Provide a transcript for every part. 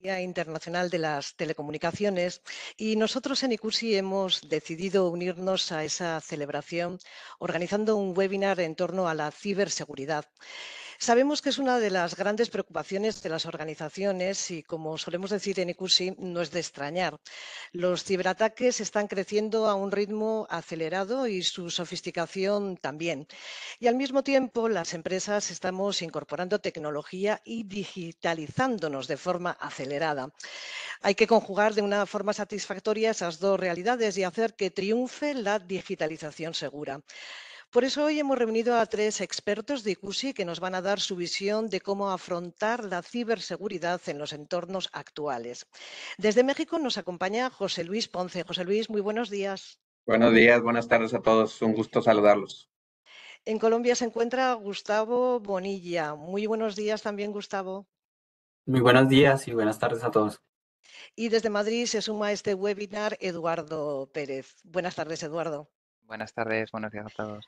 Día Internacional de las Telecomunicaciones y nosotros en ICUSI hemos decidido unirnos a esa celebración organizando un webinar en torno a la ciberseguridad. Sabemos que es una de las grandes preocupaciones de las organizaciones y, como solemos decir en ICUSI, no es de extrañar. Los ciberataques están creciendo a un ritmo acelerado y su sofisticación también. Y al mismo tiempo, las empresas estamos incorporando tecnología y digitalizándonos de forma acelerada. Hay que conjugar de una forma satisfactoria esas dos realidades y hacer que triunfe la digitalización segura. Por eso hoy hemos reunido a tres expertos de ICUSI que nos van a dar su visión de cómo afrontar la ciberseguridad en los entornos actuales. Desde México nos acompaña José Luis Ponce. José Luis, muy buenos días. Buenos días, buenas tardes a todos. Un gusto saludarlos. En Colombia se encuentra Gustavo Bonilla. Muy buenos días también, Gustavo. Muy buenos días y buenas tardes a todos. Y desde Madrid se suma a este webinar Eduardo Pérez. Buenas tardes, Eduardo. Buenas tardes, buenos días a todos.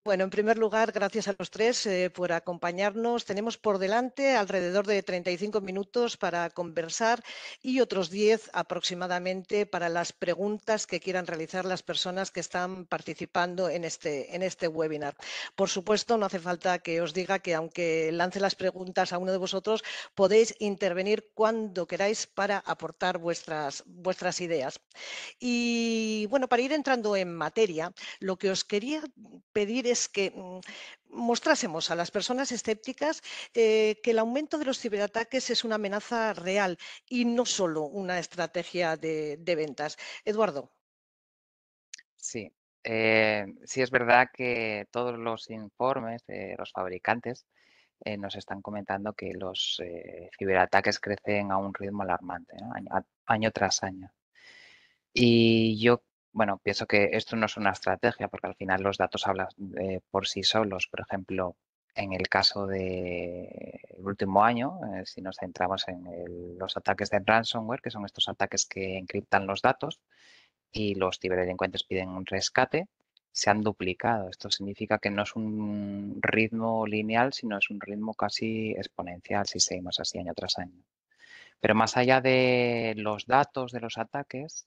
Bueno, en primer lugar, gracias a los tres por acompañarnos. Tenemos por delante alrededor de 35 minutos para conversar y otros 10 aproximadamente para las preguntas que quieran realizar las personas que están participando en este webinar. Por supuesto, no hace falta que os diga que aunque lance las preguntas a uno de vosotros, podéis intervenir cuando queráis para aportar vuestras ideas. Y bueno, para ir entrando en materia, lo que os quería pedir es que mostrásemos a las personas escépticas que el aumento de los ciberataques es una amenaza real y no solo una estrategia de ventas. Eduardo. Sí, sí es verdad que todos los informes de los fabricantes nos están comentando que los ciberataques crecen a un ritmo alarmante, ¿no? Año tras año. Y yo, bueno, pienso que esto no es una estrategia porque al final los datos hablan por sí solos. Por ejemplo, en el caso del último año, si nos centramos en los ataques de ransomware, que son estos ataques que encriptan los datos y los ciberdelincuentes piden un rescate, se han duplicado. Esto significa que no es un ritmo lineal, sino es un ritmo casi exponencial si seguimos así año tras año. Pero más allá de los datos de los ataques,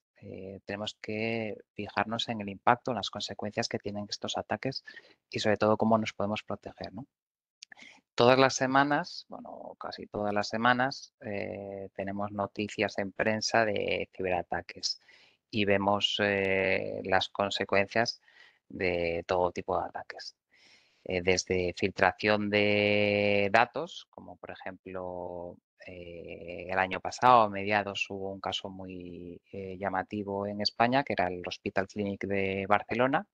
tenemos que fijarnos en el impacto, en las consecuencias que tienen estos ataques y sobre todo cómo nos podemos proteger, ¿no? Todas las semanas, bueno, casi todas las semanas, tenemos noticias en prensa de ciberataques y vemos las consecuencias de todo tipo de ataques. Desde filtración de datos, como por ejemplo el año pasado, a mediados, hubo un caso muy llamativo en España, que era el Hospital Clínic de Barcelona,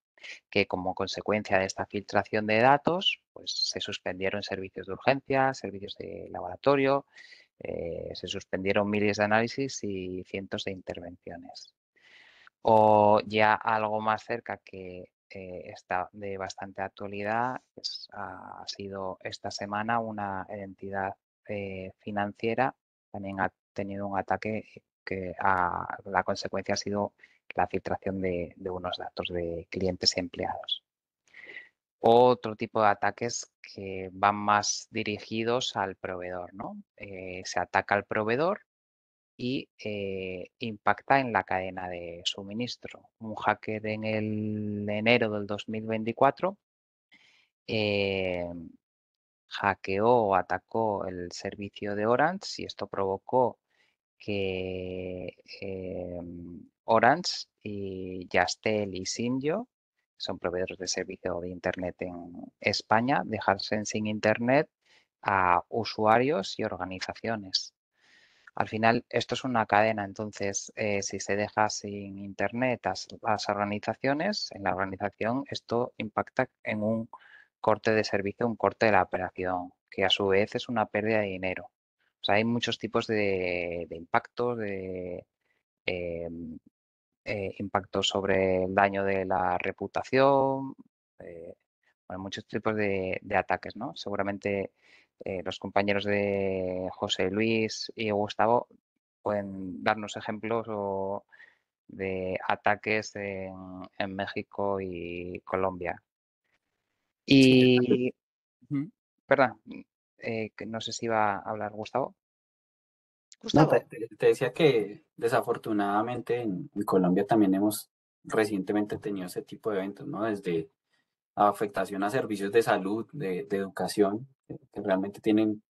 que como consecuencia de esta filtración de datos, pues se suspendieron servicios de urgencia, servicios de laboratorio, se suspendieron miles de análisis y cientos de intervenciones. O ya algo más cerca que está de bastante actualidad, ha sido esta semana una entidad financiera también ha tenido un ataque que la consecuencia ha sido la filtración de unos datos de clientes y empleados. Otro tipo de ataques que van más dirigidos al proveedor, ¿no? Se ataca al proveedor y impacta en la cadena de suministro. Un hacker en el enero del 2024 hackeó o atacó el servicio de Orange y esto provocó que Orange y Yastel y Simyo, que son proveedores de servicio de Internet en España, dejasen sin Internet a usuarios y organizaciones. Al final, esto es una cadena, entonces, si se deja sin Internet a las organizaciones, en la organización esto impacta en un corte de servicio, un corte de la operación, que a su vez es una pérdida de dinero. O sea, hay muchos tipos de impactos, de impactos sobre el daño de la reputación, bueno, muchos tipos de ataques, ¿no? Seguramente los compañeros de José Luis y Gustavo pueden darnos ejemplos de ataques en México y Colombia. Sí, Y, perdón, que no sé si iba a hablar Gustavo. No, Gustavo. te decía que desafortunadamente en Colombia también hemos recientemente tenido ese tipo de eventos, ¿no? Desde afectación a servicios de salud, de educación, que realmente tienen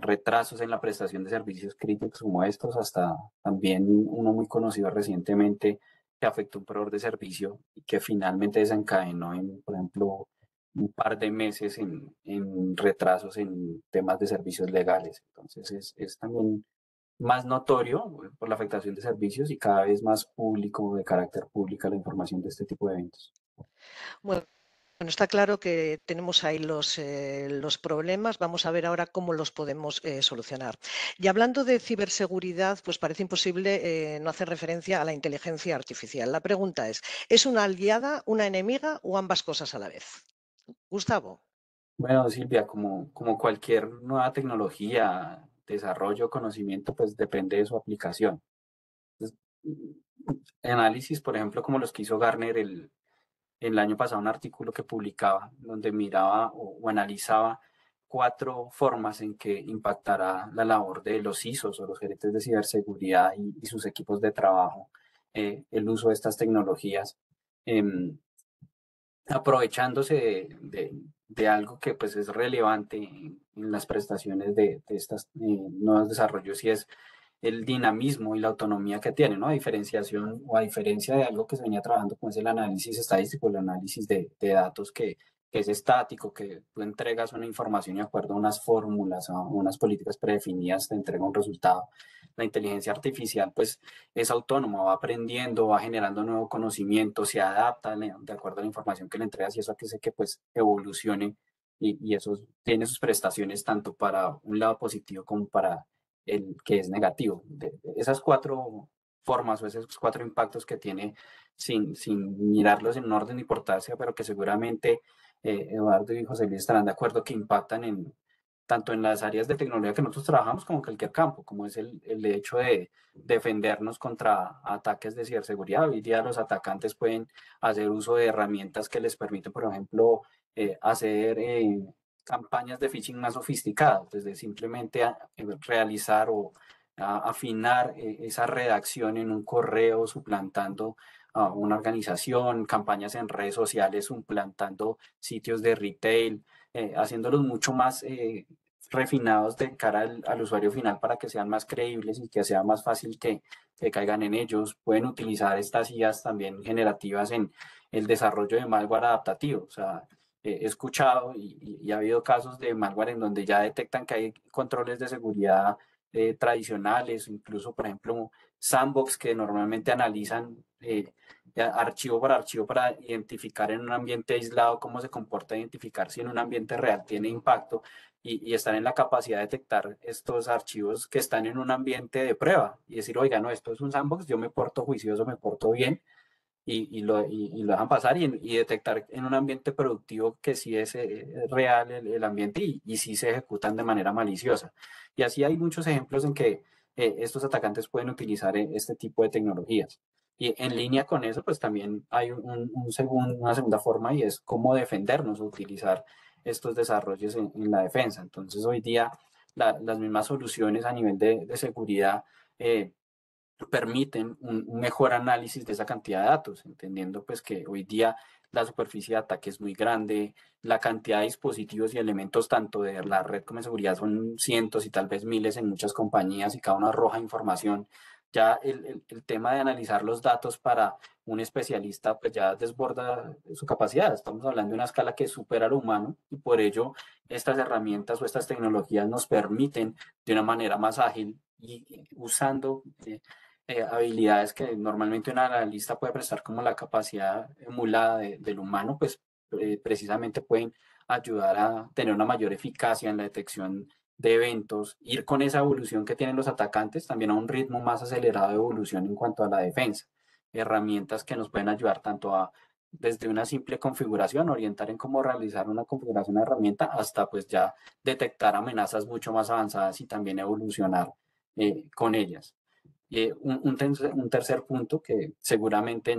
retrasos en la prestación de servicios críticos como estos, hasta también uno muy conocido recientemente que afectó un proveedor de servicio y que finalmente desencadenó en, por ejemplo, un par de meses en retrasos en temas de servicios legales. Entonces es también más notorio por la afectación de servicios y cada vez más público, de carácter público, la información de este tipo de eventos. Bueno, está claro que tenemos ahí los problemas. Vamos a ver ahora cómo los podemos solucionar. Y hablando de ciberseguridad, pues parece imposible no hacer referencia a la inteligencia artificial. La pregunta ¿es una aliada, una enemiga o ambas cosas a la vez? Gustavo. Bueno, Silvia, como cualquier nueva tecnología, desarrollo, conocimiento, pues depende de su aplicación. Entonces, análisis, por ejemplo, como los que hizo Gartner el año pasado, un artículo que publicaba donde miraba o analizaba 4 formas en que impactará la labor de los CISOs o los gerentes de ciberseguridad y sus equipos de trabajo, el uso de estas tecnologías. Em, Aprovechándose de algo que pues es relevante en las prestaciones de estos nuevos desarrollos y es el dinamismo y la autonomía que tiene, ¿no? A diferenciación o a diferencia de algo que se venía trabajando como es el análisis estadístico, el análisis de datos que es estático, que tú entregas una información y de acuerdo a unas fórmulas, a unas políticas predefinidas, te entrega un resultado. La inteligencia artificial, pues, es autónoma, va aprendiendo, va generando nuevo conocimiento, se adapta de acuerdo a la información que le entregas y eso hace que pues evolucione y eso tiene sus prestaciones tanto para un lado positivo como para el que es negativo. De esas 4 formas o esos 4 impactos que tiene sin mirarlos en orden de importancia, pero que seguramente Eduardo y José Luis estarán de acuerdo que impactan tanto en las áreas de tecnología que nosotros trabajamos como en cualquier campo, como es el hecho de defendernos contra ataques de ciberseguridad. Hoy día los atacantes pueden hacer uso de herramientas que les permiten, por ejemplo, hacer campañas de phishing más sofisticadas, desde simplemente realizar o afinar esa redacción en un correo suplantando a una organización, campañas en redes sociales suplantando sitios de retail, haciéndolos mucho más refinados de cara al usuario final para que sean más creíbles y que sea más fácil que caigan en ellos. Pueden utilizar estas IAs también generativas en el desarrollo de malware adaptativo. O sea, he escuchado y ha habido casos de malware en donde ya detectan que hay controles de seguridad tradicionales, incluso, por ejemplo, sandbox que normalmente analizan archivo por archivo para identificar en un ambiente aislado cómo se comporta, identificar si en un ambiente real tiene impacto y están en la capacidad de detectar estos archivos que están en un ambiente de prueba y decir, oiga, no, esto es un sandbox, yo me porto juicioso, me porto bien y lo dejan pasar y detectar en un ambiente productivo que sí es real el ambiente y sí se ejecutan de manera maliciosa. Y así hay muchos ejemplos en que estos atacantes pueden utilizar este tipo de tecnologías. Y en línea con eso, pues también hay una segunda forma y es cómo defendernos o utilizar estos desarrollos en la defensa. Entonces, hoy día las mismas soluciones a nivel de seguridad permiten un mejor análisis de esa cantidad de datos, entendiendo pues que hoy día la superficie de ataque es muy grande, la cantidad de dispositivos y elementos tanto de la red como de seguridad son cientos y tal vez miles en muchas compañías y cada uno arroja información. Ya el tema de analizar los datos para un especialista pues ya desborda su capacidad. Estamos hablando de una escala que supera lo humano y por ello estas herramientas o estas tecnologías nos permiten de una manera más ágil y usando habilidades que normalmente un analista puede prestar como la capacidad emulada del humano, pues precisamente pueden ayudar a tener una mayor eficacia en la detección de eventos, ir con esa evolución que tienen los atacantes también a un ritmo más acelerado de evolución en cuanto a la defensa. Herramientas que nos pueden ayudar tanto a desde una simple configuración, orientar en cómo realizar una configuración de herramienta, hasta pues ya detectar amenazas mucho más avanzadas y también evolucionar con ellas. Un tercer punto que seguramente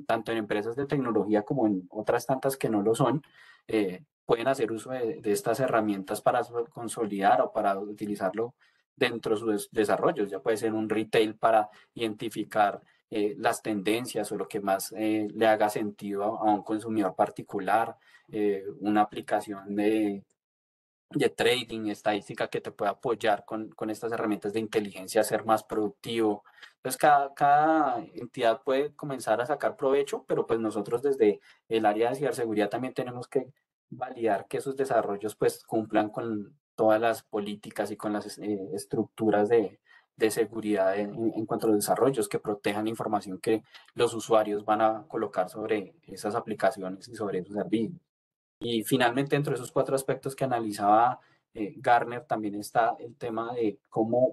tanto en empresas de tecnología como en otras tantas que no lo son, pueden hacer uso de estas herramientas para consolidar o para utilizarlo dentro de sus desarrollos. Ya puede ser un retail para identificar las tendencias o lo que más le haga sentido a un consumidor particular, una aplicación de trading, estadística que te pueda apoyar con estas herramientas de inteligencia a ser más productivo. Entonces, cada entidad puede comenzar a sacar provecho, pero pues nosotros desde el área de ciberseguridad también tenemos que validar que esos desarrollos pues cumplan con todas las políticas y con las estructuras de seguridad en cuanto a los desarrollos que protejan la información que los usuarios van a colocar sobre esas aplicaciones y sobre esos servicios. Y finalmente, dentro de esos 4 aspectos que analizaba Gartner, también está el tema de cómo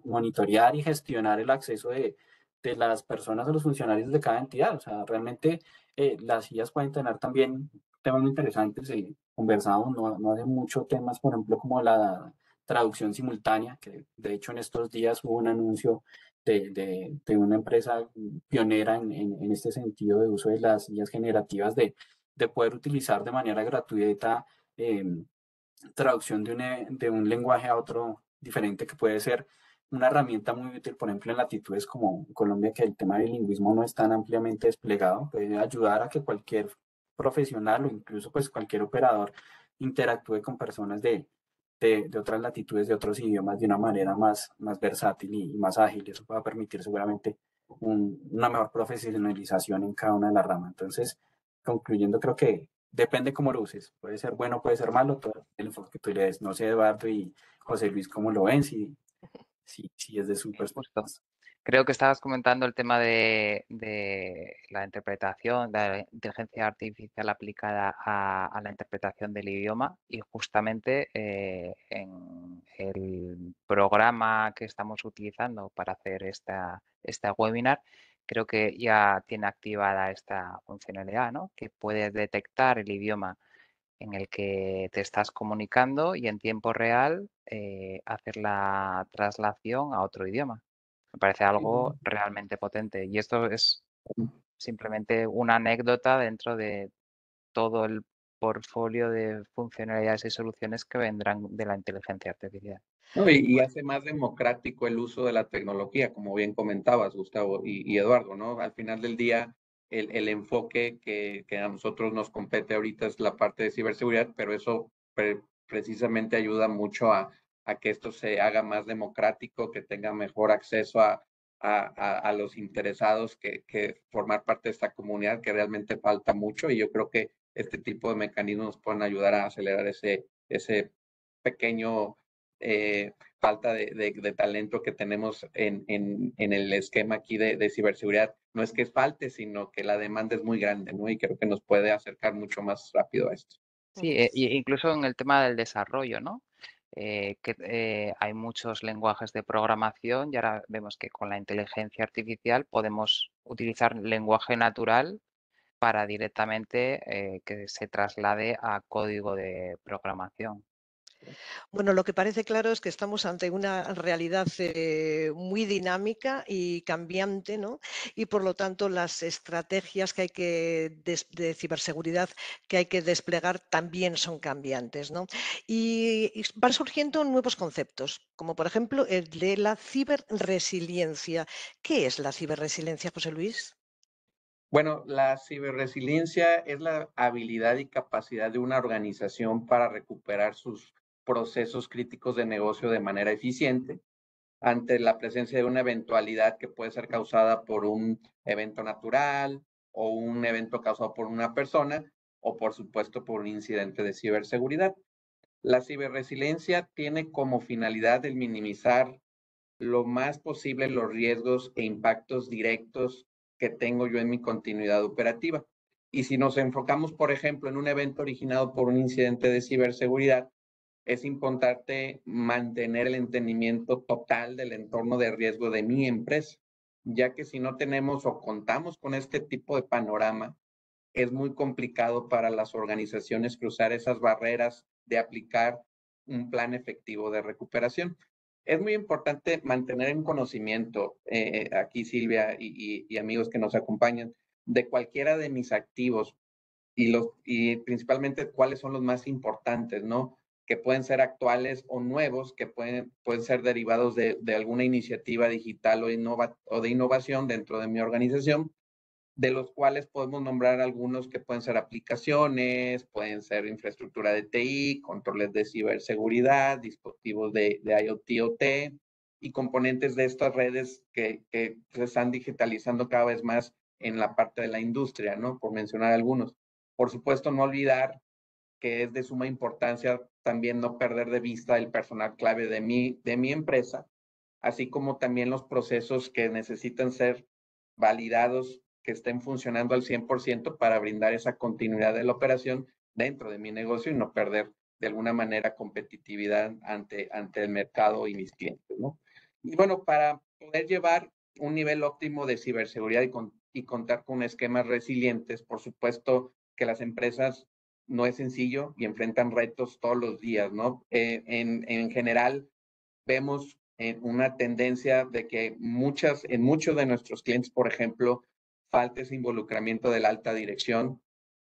monitorear y gestionar el acceso de las personas o los funcionarios de cada entidad. O sea, realmente las IAs pueden tener también temas muy interesantes. Conversamos no hace mucho temas, por ejemplo, como la traducción simultánea, que de hecho en estos días hubo un anuncio de una empresa pionera en este sentido de uso de las IAs generativas de poder utilizar de manera gratuita traducción de un lenguaje a otro diferente, que puede ser una herramienta muy útil, por ejemplo, en latitudes como Colombia, que el tema del lingüismo no es tan ampliamente desplegado, puede ayudar a que cualquier profesional o incluso pues cualquier operador interactúe con personas de otras latitudes, de otros idiomas, de una manera más versátil y más ágil. Eso va a permitir seguramente una mejor profesionalización en cada una de las ramas. Entonces, concluyendo, creo que depende cómo lo uses. Puede ser bueno, puede ser malo, todo el enfoque que tú le des. No sé, Eduardo y José Luis, cómo lo ven, si es de su perspectiva. Justo. Creo que estabas comentando el tema de la interpretación, de la inteligencia artificial aplicada a la interpretación del idioma y justamente en el programa que estamos utilizando para hacer esta webinar, creo que ya tiene activada esta funcionalidad, ¿no? Que puede detectar el idioma en el que te estás comunicando y en tiempo real hacer la traslación a otro idioma. Me parece algo realmente potente. Y esto es simplemente una anécdota dentro de todo el portfolio de funcionalidades y soluciones que vendrán de la inteligencia artificial. No, y hace más democrático el uso de la tecnología, como bien comentabas, Gustavo y Eduardo, ¿no? Al final del día, el enfoque que a nosotros nos compete ahorita es la parte de ciberseguridad, pero eso precisamente ayuda mucho a que esto se haga más democrático, que tenga mejor acceso a los interesados, que formar parte de esta comunidad, que realmente falta mucho, y yo creo que este tipo de mecanismos pueden ayudar a acelerar ese pequeño falta de talento que tenemos en el esquema aquí de ciberseguridad. No es que falte, sino que la demanda es muy grande, ¿no? Y creo que nos puede acercar mucho más rápido a esto. Sí, incluso en el tema del desarrollo, ¿no? Hay muchos lenguajes de programación y ahora vemos que con la inteligencia artificial podemos utilizar lenguaje natural para directamente que se traslade a código de programación. Bueno, lo que parece claro es que estamos ante una realidad muy dinámica y cambiante, ¿no? Y por lo tanto las estrategias que hay que de ciberseguridad que hay que desplegar también son cambiantes, ¿no? Y van surgiendo nuevos conceptos, como por ejemplo el de la ciberresiliencia. ¿Qué es la ciberresiliencia, José Luis? Bueno, la ciberresiliencia es la habilidad y capacidad de una organización para recuperar sus procesos críticos de negocio de manera eficiente ante la presencia de una eventualidad que puede ser causada por un evento natural o un evento causado por una persona o por supuesto por un incidente de ciberseguridad. La ciberresiliencia tiene como finalidad el minimizar lo más posible los riesgos e impactos directos que tengo yo en mi continuidad operativa. Y si nos enfocamos, por ejemplo, en un evento originado por un incidente de ciberseguridad, es importante mantener el entendimiento total del entorno de riesgo de mi empresa, ya que si no tenemos o contamos con este tipo de panorama, es muy complicado para las organizaciones cruzar esas barreras de aplicar un plan efectivo de recuperación. Es muy importante mantener en conocimiento, aquí Silvia y amigos que nos acompañan, de cualquiera de mis activos y principalmente cuáles son los más importantes, ¿no? que pueden ser actuales o nuevos, que pueden ser derivados de alguna iniciativa digital o de innovación dentro de mi organización, de los cuales podemos nombrar algunos que pueden ser aplicaciones, pueden ser infraestructura de TI, controles de ciberseguridad, dispositivos de IoT OT y componentes de estas redes que se están digitalizando cada vez más en la parte de la industria, ¿no? Por mencionar algunos. Por supuesto, no olvidar que es de suma importancia también no perder de vista el personal clave de mi empresa, así como también los procesos que necesitan ser validados, que estén funcionando al 100% para brindar esa continuidad de la operación dentro de mi negocio y no perder de alguna manera competitividad ante el mercado y mis clientes, ¿no? Y bueno, para poder llevar un nivel óptimo de ciberseguridad y contar con esquemas resilientes, por supuesto que las empresas no es sencillo y enfrentan retos todos los días, ¿no? En general, vemos una tendencia de que en muchos de nuestros clientes, por ejemplo, falta ese involucramiento de la alta dirección,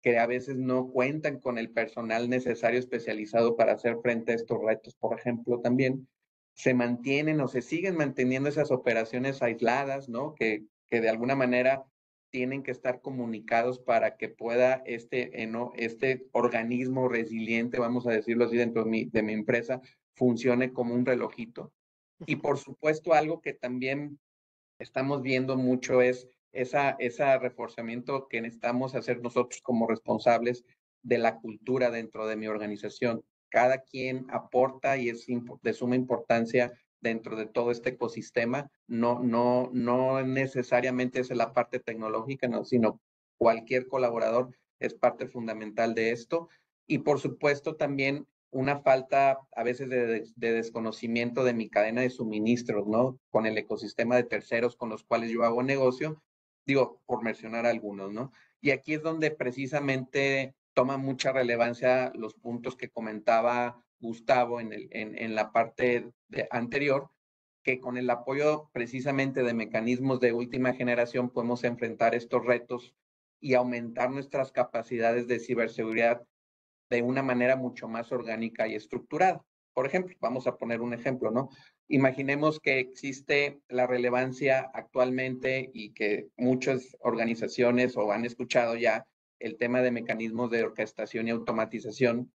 que a veces no cuentan con el personal necesario especializado para hacer frente a estos retos, por ejemplo, también se mantienen o se siguen manteniendo esas operaciones aisladas, ¿no? Que de alguna manera tienen que estar comunicados para que pueda este organismo resiliente, vamos a decirlo así, dentro de mi empresa, funcione como un relojito. Y por supuesto, algo que también estamos viendo mucho es ese reforzamiento que necesitamos hacer nosotros como responsables de la cultura dentro de mi organización. Cada quien aporta y es de suma importancia dentro de todo este ecosistema. No necesariamente es la parte tecnológica, no, sino cualquier colaborador es parte fundamental de esto. Y por supuesto también una falta a veces de desconocimiento de mi cadena de suministros, ¿no? Con el ecosistema de terceros con los cuales yo hago negocio, digo, por mencionar algunos, ¿no? Y aquí es donde precisamente toma mucha relevancia los puntos que comentaba Gustavo en la parte anterior, que con el apoyo precisamente de mecanismos de última generación podemos enfrentar estos retos y aumentar nuestras capacidades de ciberseguridad de una manera mucho más orgánica y estructurada. Por ejemplo, vamos a poner un ejemplo, ¿no? Imaginemos que existe la relevancia actualmente y que muchas organizaciones o han escuchado ya el tema de mecanismos de orquestación y automatización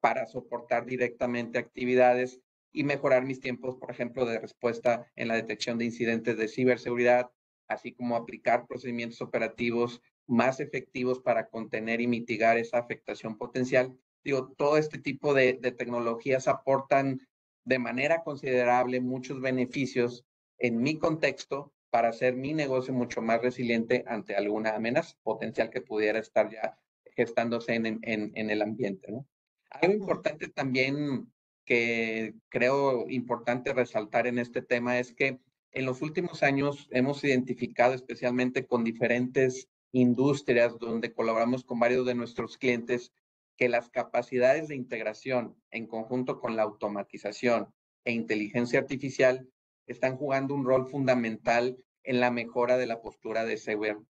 para soportar directamente actividades y mejorar mis tiempos, por ejemplo, de respuesta en la detección de incidentes de ciberseguridad, así como aplicar procedimientos operativos más efectivos para contener y mitigar esa afectación potencial. Digo, todo este tipo de tecnologías aportan de manera considerable muchos beneficios en mi contexto para hacer mi negocio mucho más resiliente ante alguna amenaza potencial que pudiera estar ya gestándose en el ambiente, ¿no? Algo importante también que creo importante resaltar en este tema es que en los últimos años hemos identificado especialmente con diferentes industrias donde colaboramos con varios de nuestros clientes que las capacidades de integración en conjunto con la automatización e inteligencia artificial están jugando un rol fundamental en la mejora de la postura de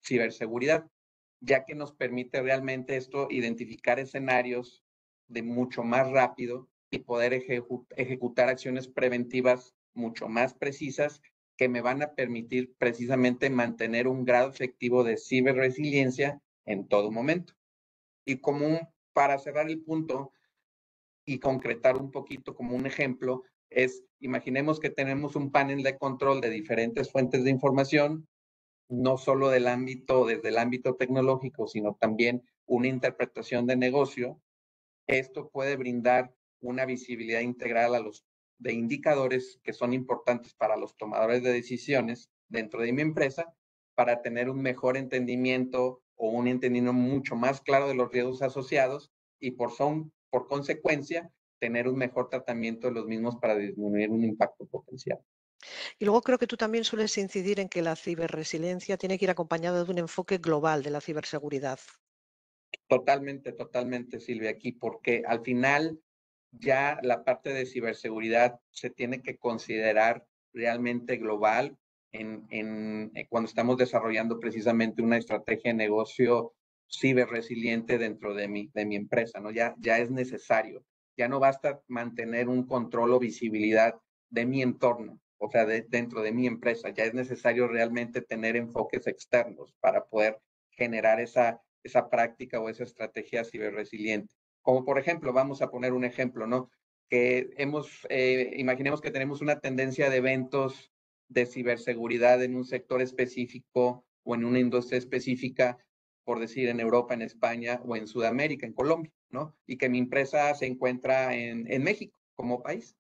ciberseguridad, ya que nos permite realmente esto identificar escenarios de mucho más rápido y poder ejecutar acciones preventivas mucho más precisas que me van a permitir precisamente mantener un grado efectivo de ciberresiliencia en todo momento. Y para cerrar el punto y concretar un poquito como un ejemplo, imaginemos que tenemos un panel de control de diferentes fuentes de información, no solo desde el ámbito tecnológico, sino también una interpretación de negocio. Esto puede brindar una visibilidad integral de indicadores que son importantes para los tomadores de decisiones dentro de mi empresa para tener un mejor entendimiento o un entendimiento mucho más claro de los riesgos asociados y por consecuencia tener un mejor tratamiento de los mismos para disminuir un impacto potencial. Y luego creo que tú también sueles incidir en que la ciberresiliencia tiene que ir acompañada de un enfoque global de la ciberseguridad. Totalmente, Silvia, aquí, porque al final ya la parte de ciberseguridad se tiene que considerar realmente global cuando estamos desarrollando precisamente una estrategia de negocio ciberresiliente dentro de mi empresa, ¿no? Ya es necesario. Ya no basta mantener un control o visibilidad de mi entorno, o sea, dentro de mi empresa. Ya es necesario realmente tener enfoques externos para poder generar esa práctica o esa estrategia ciberresiliente. Como por ejemplo, vamos a poner un ejemplo, ¿no? Que imaginemos que tenemos una tendencia de eventos de ciberseguridad en un sector específico o en una industria específica, por decir en Europa, en España o en Sudamérica, en Colombia, ¿no? Y que mi empresa se encuentra en México como país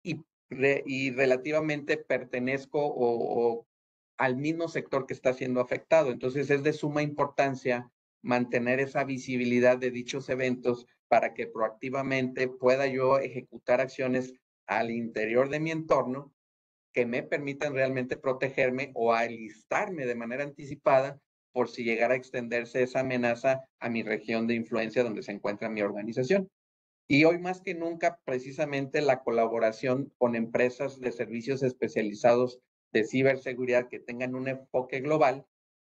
y relativamente pertenezco o al mismo sector que está siendo afectado. Entonces es de suma importancia mantener esa visibilidad de dichos eventos para que proactivamente pueda yo ejecutar acciones al interior de mi entorno que me permitan realmente protegerme o alistarme de manera anticipada por si llegara a extenderse esa amenaza a mi región de influencia donde se encuentra mi organización. Y hoy más que nunca, precisamente la colaboración con empresas de servicios especializados de ciberseguridad que tengan un enfoque global,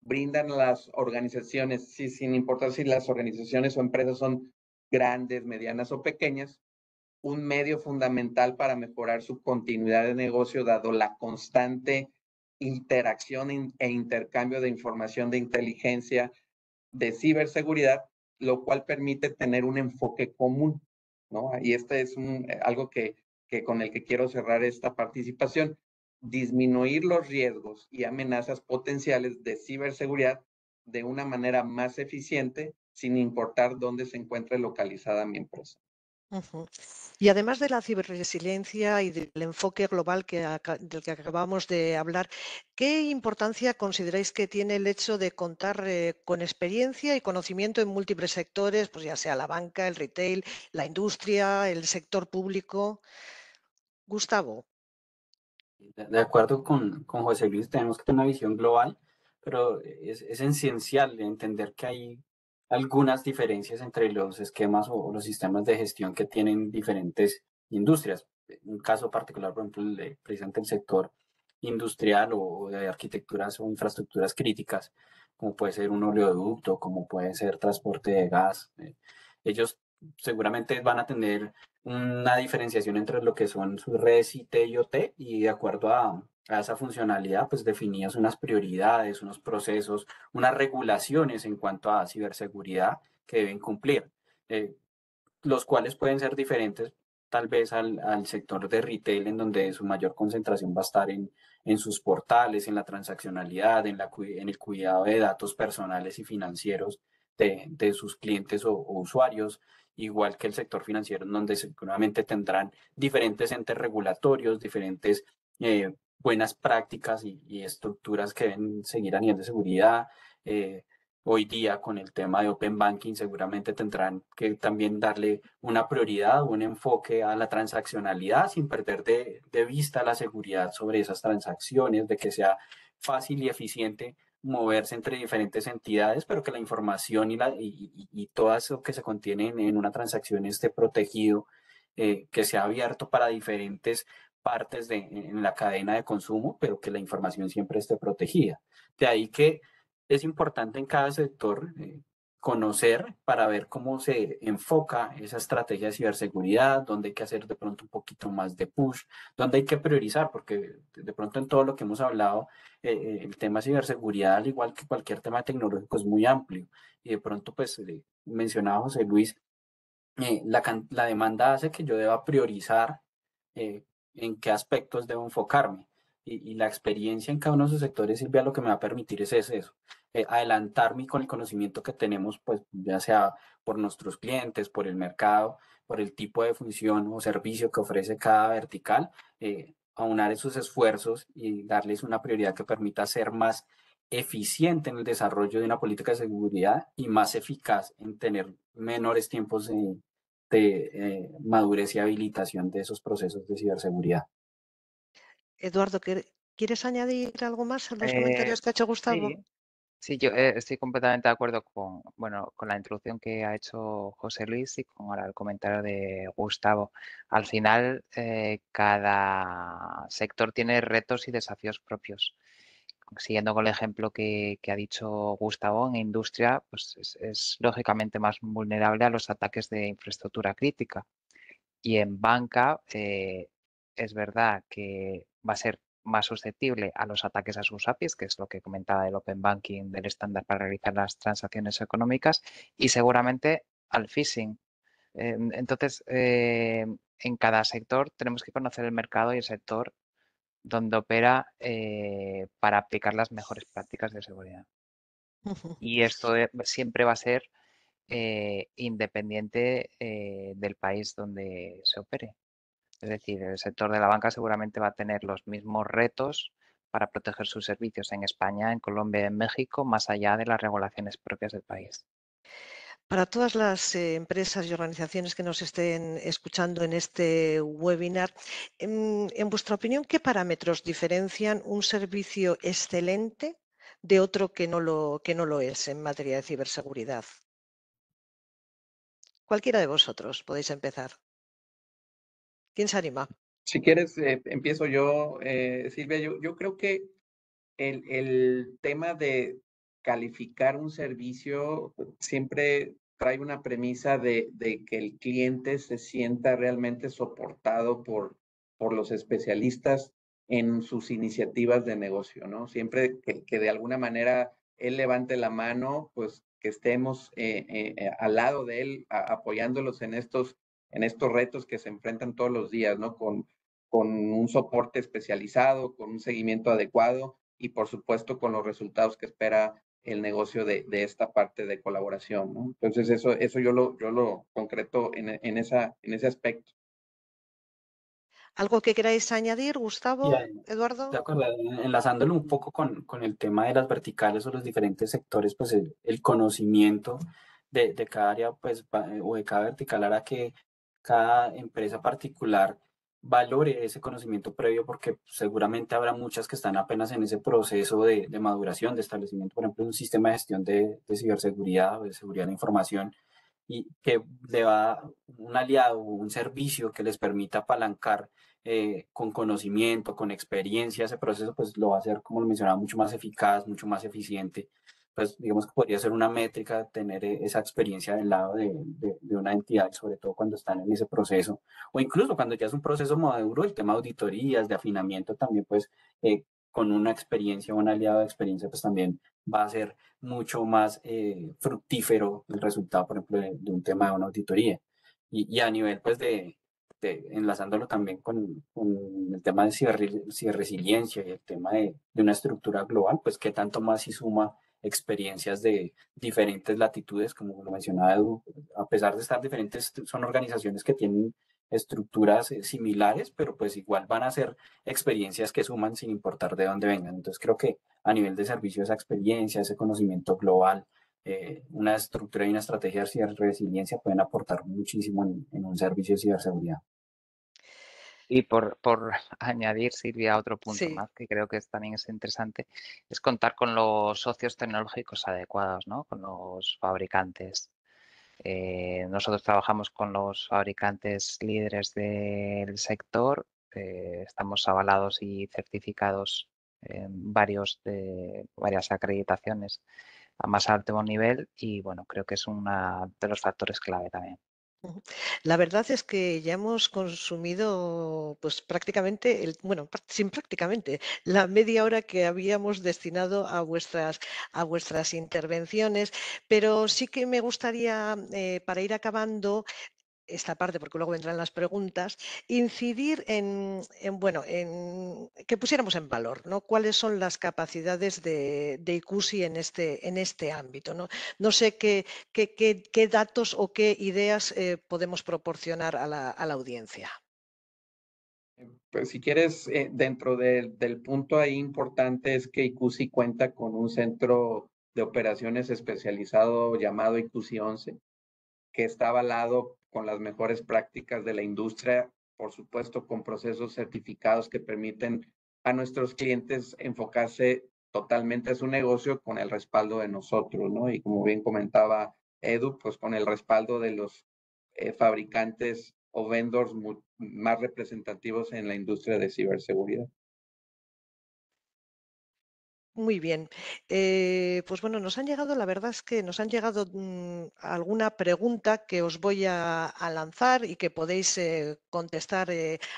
brindan a las organizaciones, sí, sin importar si las organizaciones o empresas son grandes, medianas o pequeñas, un medio fundamental para mejorar su continuidad de negocio, dado la constante interacción e intercambio de información de inteligencia de ciberseguridad, lo cual permite tener un enfoque común, ¿no? Y este es algo que con el que quiero cerrar esta participación, disminuir los riesgos y amenazas potenciales de ciberseguridad de una manera más eficiente, sin importar dónde se encuentre localizada mi empresa. Ujú. Y además de la ciberresiliencia y del enfoque global del que acabamos de hablar, ¿qué importancia consideráis que tiene el hecho de contar con experiencia y conocimiento en múltiples sectores, pues ya sea la banca, el retail, la industria, el sector público? Gustavo. De acuerdo con José Luis, tenemos que tener una visión global, pero es esencial entender que hay algunas diferencias entre los esquemas o los sistemas de gestión que tienen diferentes industrias. Un caso particular, por ejemplo, precisamente el sector industrial o de arquitecturas o infraestructuras críticas, como puede ser un oleoducto, como puede ser transporte de gas. Ellos seguramente van a tener una diferenciación entre lo que son sus redes IT y OT y de acuerdo a esa funcionalidad, pues definidas unas prioridades, unos procesos, unas regulaciones en cuanto a ciberseguridad que deben cumplir, los cuales pueden ser diferentes tal vez al sector de retail, en donde su mayor concentración va a estar en sus portales, en la transaccionalidad, en el cuidado de datos personales y financieros de sus clientes o usuarios, igual que el sector financiero, en donde seguramente tendrán diferentes entes regulatorios, diferentes buenas prácticas y estructuras que deben seguir a nivel de seguridad. Hoy día con el tema de Open Banking seguramente tendrán que también darle una prioridad o un enfoque a la transaccionalidad sin perder de vista la seguridad sobre esas transacciones, de que sea fácil y eficiente moverse entre diferentes entidades, pero que la información y todo eso que se contiene en una transacción esté protegido, que sea abierto para diferentes partes en la cadena de consumo, pero que la información siempre esté protegida. De ahí que es importante en cada sector conocer para ver cómo se enfoca esa estrategia de ciberseguridad, dónde hay que hacer de pronto un poquito más de push, dónde hay que priorizar, porque de pronto en todo lo que hemos hablado, el tema ciberseguridad, al igual que cualquier tema tecnológico, es muy amplio. Y de pronto, pues, mencionaba José Luis, la demanda hace que yo deba priorizar en qué aspectos debo enfocarme. Y la experiencia en cada uno de esos sectores, Silvia, lo que me va a permitir es eso, adelantarme con el conocimiento que tenemos, pues ya sea por nuestros clientes, por el mercado, por el tipo de función o servicio que ofrece cada vertical, aunar esos esfuerzos y darles una prioridad que permita ser más eficiente en el desarrollo de una política de seguridad y más eficaz en tener menores tiempos de madurez y habilitación de esos procesos de ciberseguridad. Eduardo, ¿quieres añadir algo más a los comentarios que ha hecho Gustavo? Sí, sí, yo estoy completamente de acuerdo con, bueno, con la introducción que ha hecho José Luis y con ahora el comentario de Gustavo. Al final, cada sector tiene retos y desafíos propios. Siguiendo con el ejemplo que ha dicho Gustavo, en industria pues es lógicamente más vulnerable a los ataques de infraestructura crítica. Y en banca es verdad que va a ser más susceptible a los ataques a sus APIs, que es lo que comentaba del Open Banking, del estándar para realizar las transacciones económicas, y seguramente al phishing. Entonces, en cada sector tenemos que conocer el mercado y el sector donde opera para aplicar las mejores prácticas de seguridad. Y esto siempre va a ser independiente del país donde se opere. Es decir, el sector de la banca seguramente va a tener los mismos retos para proteger sus servicios en España, en Colombia y en México, más allá de las regulaciones propias del país. Para todas las empresas y organizaciones que nos estén escuchando en este webinar, en vuestra opinión, ¿qué parámetros diferencian un servicio excelente de otro que no lo es en materia de ciberseguridad? Cualquiera de vosotros podéis empezar. ¿Quién se anima? Si quieres, empiezo yo, Silvia. Yo creo que el tema de calificar un servicio siempre trae una premisa de que el cliente se sienta realmente soportado por los especialistas en sus iniciativas de negocio, ¿no? Siempre que de alguna manera él levante la mano, pues que estemos al lado de él, apoyándolos en estos retos que se enfrentan todos los días, ¿no? Con un soporte especializado, con un seguimiento adecuado y por supuesto con los resultados que espera el negocio de esta parte de colaboración, ¿no? Entonces eso yo lo concreto en ese aspecto. ¿Algo que queráis añadir, Gustavo, Y Eduardo? de acuerdo, enlazándolo un poco con el tema de las verticales o los diferentes sectores, pues el conocimiento de cada área pues, o de cada vertical hará que cada empresa particular valore ese conocimiento previo porque seguramente habrá muchas que están apenas en ese proceso de maduración, de establecimiento, por ejemplo, de un sistema de gestión de ciberseguridad o de seguridad de información y que le va un aliado o un servicio que les permita apalancar con conocimiento, con experiencia, ese proceso pues lo va a hacer, como lo mencionaba, mucho más eficaz, mucho más eficiente. Pues digamos que podría ser una métrica tener esa experiencia del lado de una entidad, sobre todo cuando están en ese proceso, o incluso cuando ya es un proceso maduro, el tema de auditorías, de afinamiento también, pues con una experiencia, un aliado de experiencia, pues también va a ser mucho más fructífero el resultado, por ejemplo, de un tema de una auditoría. Y a nivel pues enlazándolo también con el tema de ciberresiliencia y el tema de una estructura global, pues qué tanto más si suma experiencias de diferentes latitudes, como lo mencionaba Edu, a pesar de estar diferentes, son organizaciones que tienen estructuras similares, pero pues igual van a ser experiencias que suman sin importar de dónde vengan. Entonces creo que a nivel de servicio esa experiencia, ese conocimiento global, una estructura y una estrategia de ciberresiliencia pueden aportar muchísimo en un servicio de ciberseguridad. Y por añadir, Silvia, otro punto Sí. más que creo que también es interesante, es contar con los socios tecnológicos adecuados, ¿no? Con los fabricantes. Nosotros trabajamos con los fabricantes líderes del sector, estamos avalados y certificados en varias acreditaciones a más alto nivel y bueno, creo que es uno de los factores clave también. La verdad es que ya hemos consumido, pues prácticamente, sin prácticamente, la media hora que habíamos destinado a vuestras intervenciones, pero sí que me gustaría, para ir acabando esta parte, porque luego vendrán las preguntas, incidir en que pusiéramos en valor, ¿no? Cuáles son las capacidades de ICUSI en este ámbito, ¿no? No sé qué datos o qué ideas podemos proporcionar a la audiencia. Pues si quieres, dentro del punto ahí importante es que ICUSI cuenta con un centro de operaciones especializado llamado ICUSI 11, que está avalado con las mejores prácticas de la industria, por supuesto con procesos certificados que permiten a nuestros clientes enfocarse totalmente a su negocio con el respaldo de nosotros, ¿no? Y como bien comentaba Edu, pues con el respaldo de los fabricantes o vendors más representativos en la industria de ciberseguridad. Muy bien. Pues bueno, nos han llegado, la verdad es que nos han llegado alguna pregunta que os voy a lanzar y que podéis contestar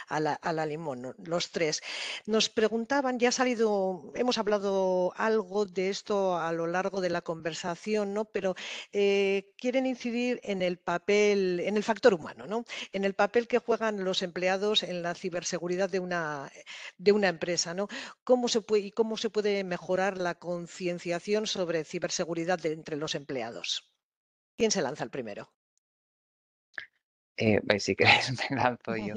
a la limón, ¿no? Los tres. Nos preguntaban, ya ha salido, hemos hablado algo de esto a lo largo de la conversación, ¿no? Pero quieren incidir en el papel, en el factor humano, ¿no? En el papel que juegan los empleados en la ciberseguridad de una empresa, ¿no? ¿Cómo se puede mejorar la concienciación sobre ciberseguridad entre los empleados? ¿Quién se lanza el primero? Si queréis me lanzo yo.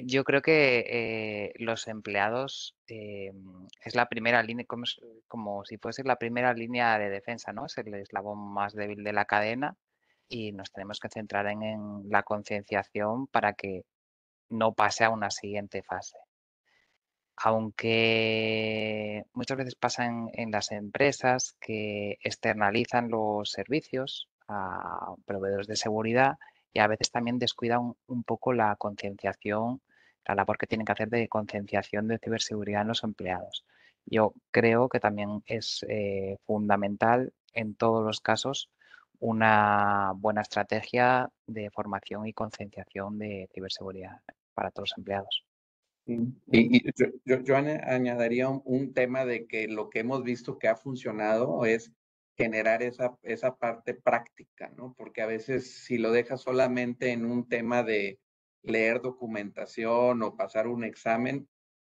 Yo creo que los empleados es la primera línea, como si fuese la primera línea de defensa, ¿no? Es el eslabón más débil de la cadena y nos tenemos que centrar en la concienciación para que no pase a una siguiente fase. Aunque muchas veces pasa en las empresas que externalizan los servicios a proveedores de seguridad y a veces también descuidan un poco la concienciación, la labor que tienen que hacer de concienciación de ciberseguridad en los empleados. Yo creo que también es fundamental en todos los casos una buena estrategia de formación y concienciación de ciberseguridad para todos los empleados. Y yo añadiría un tema de que lo que hemos visto que ha funcionado es generar esa parte práctica, ¿no? Porque a veces si lo dejas solamente en un tema de leer documentación o pasar un examen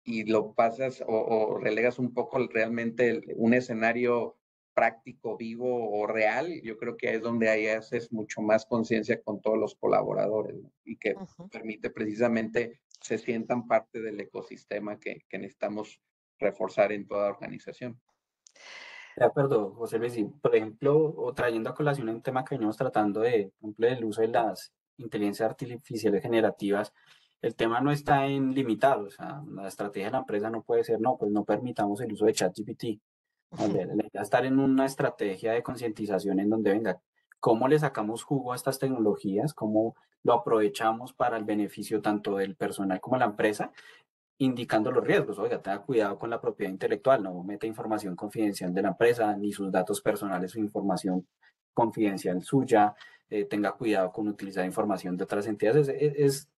y lo pasas o relegas un poco realmente un escenario práctico, vivo o real, yo creo que es donde ahí haces mucho más conciencia con todos los colaboradores, ¿no? Y que permite precisamente se sientan parte del ecosistema que necesitamos reforzar en toda organización. De acuerdo, José Luis. Y, por ejemplo, o trayendo a colación un tema que venimos tratando de, por ejemplo, del uso de las inteligencias artificiales generativas, el tema no está en limitar, o sea, la estrategia de la empresa no puede ser, no, pues no permitamos el uso de ChatGPT. No, la idea es estar en una estrategia de concientización en donde venga, ¿cómo le sacamos jugo a estas tecnologías? ¿Cómo lo aprovechamos para el beneficio tanto del personal como de la empresa? Indicando los riesgos. Oiga, tenga cuidado con la propiedad intelectual, no meta información confidencial de la empresa, ni sus datos personales o información confidencial suya, tenga cuidado con utilizar información de otras entidades. Es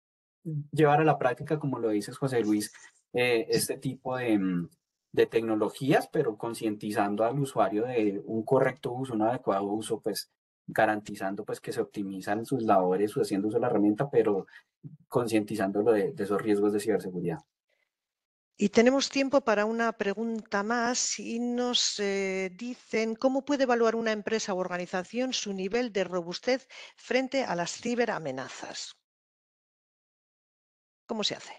llevar a la práctica, como lo dices, José Luis, este tipo de tecnologías, pero concientizando al usuario de un correcto uso, un adecuado uso, pues garantizando pues que se optimizan sus labores, haciendo uso de la herramienta, pero concientizándolo de esos riesgos de ciberseguridad. Y tenemos tiempo para una pregunta más y nos dicen cómo puede evaluar una empresa u organización su nivel de robustez frente a las ciberamenazas. ¿Cómo se hace?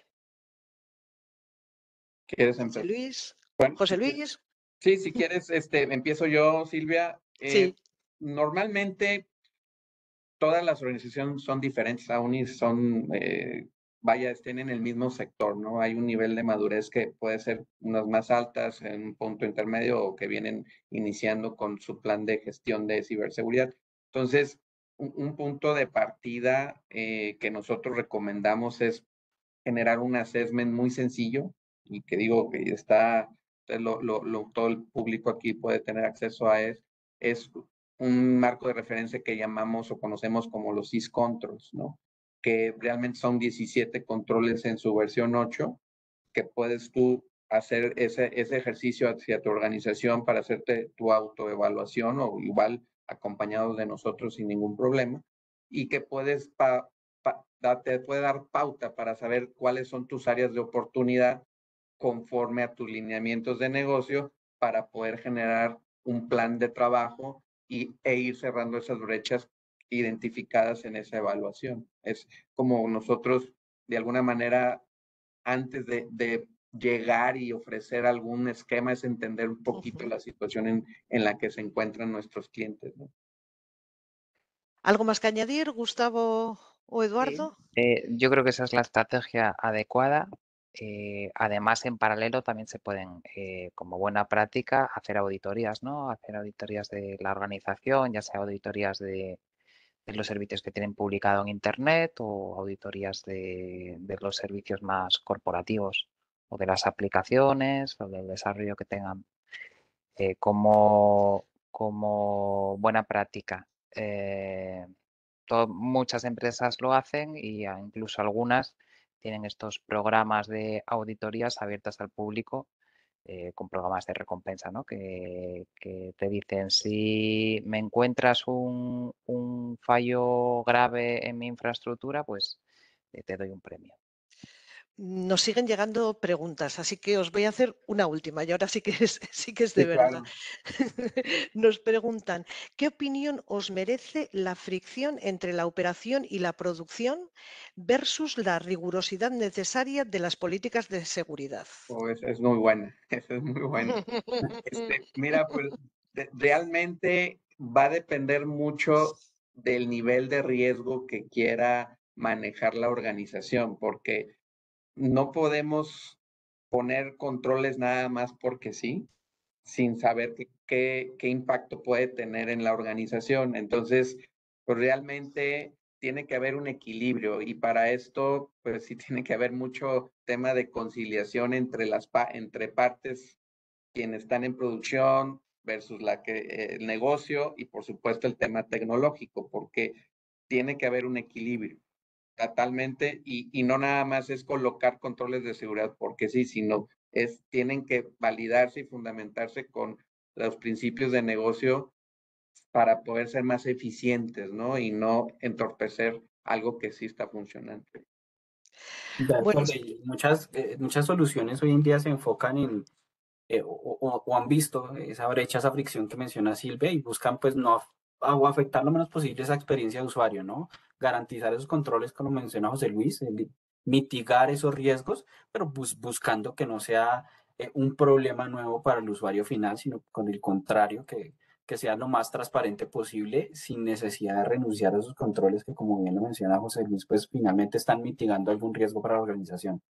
¿Quieres José empezar? Luis. Bueno, José Luis. sí, si quieres, empiezo yo, Silvia. Sí. Normalmente todas las organizaciones son diferentes aún y son, vaya, estén en el mismo sector, ¿no? Hay un nivel de madurez que puede ser unas más altas, en un punto intermedio o que vienen iniciando con su plan de gestión de ciberseguridad. Entonces, un punto de partida que nosotros recomendamos es generar un assessment muy sencillo y que digo que está, todo el público aquí puede tener acceso a es un marco de referencia que llamamos o conocemos como los SIS controls, ¿no? Que realmente son 17 controles en su versión 8, que puedes tú hacer ese ejercicio hacia tu organización para hacerte tu autoevaluación o igual acompañados de nosotros sin ningún problema y que puedes te puede dar pauta para saber cuáles son tus áreas de oportunidad conforme a tus lineamientos de negocio para poder generar un plan de trabajo e ir cerrando esas brechas identificadas en esa evaluación. Es como nosotros, de alguna manera, antes de llegar y ofrecer algún esquema, es entender un poquito la situación en la que se encuentran nuestros clientes, ¿no? ¿Algo más que añadir, Gustavo o Eduardo? Yo creo que esa es la estrategia adecuada. Además, en paralelo también se pueden, como buena práctica, hacer auditorías, ¿no? Hacer auditorías de la organización, ya sea auditorías de los servicios que tienen publicado en Internet o auditorías de los servicios más corporativos o de las aplicaciones o del desarrollo que tengan como buena práctica. Muchas empresas lo hacen y incluso algunas tienen estos programas de auditorías abiertas al público con programas de recompensa, ¿no? Que te dicen, si me encuentras un fallo grave en mi infraestructura, pues te doy un premio. Nos siguen llegando preguntas, así que os voy a hacer una última y ahora sí que es, de Sí, verdad. claro. Nos preguntan, ¿qué opinión os merece la fricción entre la operación y la producción versus la rigurosidad necesaria de las políticas de seguridad? Oh, es muy buena, eso es muy buena. Mira, pues realmente va a depender mucho del nivel de riesgo que quiera manejar la organización, porque no podemos poner controles nada más porque sí, sin saber qué impacto puede tener en la organización. Entonces, pues realmente tiene que haber un equilibrio y para esto, pues sí tiene que haber mucho tema de conciliación entre entre partes, quienes están en producción versus el negocio y por supuesto el tema tecnológico, porque tiene que haber un equilibrio totalmente y no nada más es colocar controles de seguridad porque sí, sino tienen que validarse y fundamentarse con los principios de negocio para poder ser más eficientes, ¿no? Y no entorpecer algo que sí está funcionando. De Bueno, acuerdo, y muchas soluciones hoy en día se enfocan en, o han visto esa brecha, esa fricción que menciona Silvia y buscan pues no o afectar lo menos posible esa experiencia de usuario, ¿no? Garantizar esos controles, como menciona José Luis, mitigar esos riesgos, pero buscando que no sea un problema nuevo para el usuario final, sino con el contrario, que sea lo más transparente posible sin necesidad de renunciar a esos controles que, como bien lo menciona José Luis, pues finalmente están mitigando algún riesgo para la organización.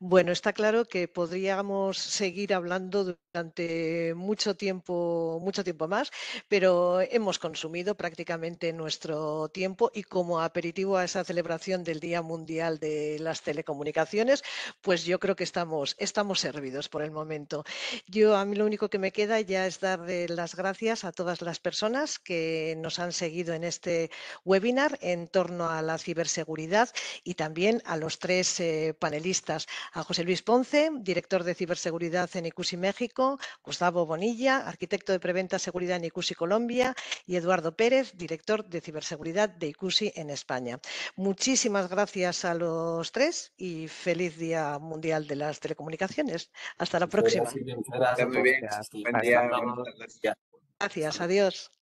Bueno, está claro que podríamos seguir hablando durante mucho tiempo más, pero hemos consumido prácticamente nuestro tiempo y como aperitivo a esa celebración del Día Mundial de las Telecomunicaciones, pues yo creo que estamos servidos por el momento. A mí lo único que me queda ya es dar las gracias a todas las personas que nos han seguido en este webinar en torno a la ciberseguridad y también a los tres panelistas, a José Luis Ponce, director de ciberseguridad en ICUSI México, Gustavo Bonilla, arquitecto de preventa seguridad en ICUSI Colombia y Eduardo Pérez, director de ciberseguridad de ICUSI en España. Muchísimas gracias a los tres y feliz Día Mundial de las Telecomunicaciones. Hasta la próxima. Muchas gracias a Está todos muy por bien. asistir. Buen Hasta día, buenas luego. tardes. Gracias, adiós.